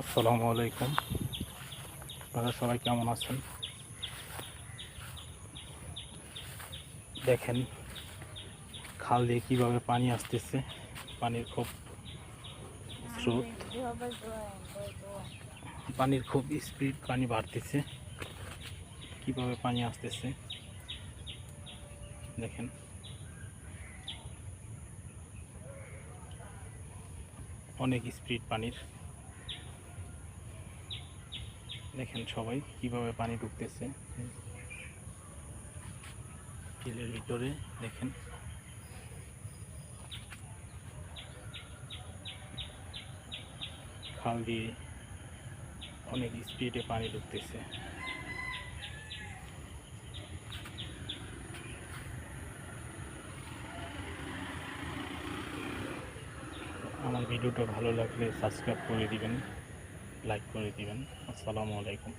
আসসালামু আলাইকুম। আপনারা সবাই কেমন আছেন? দেখেন খাল দিয়ে কীভাবে পানি আসতেছে। পানির খুব স্রোত, পানির খুব স্পিড, পানি বাড়তেছে। কীভাবে পানি আসতেছে দেখেন। অনেক স্পিড পানির। দেখেন সবাই কীভাবে পানি ঢুকতেছে বিলের ভিতরে। দেখেন খাল দিয়ে অনেক স্পিডে পানি ঢুকতেছে। আমার ভিডিওটা ভালো লাগলে সাবস্ক্রাইব করে দিবেন, লাইক করে দিবেন। আসসালামু আলাইকুম।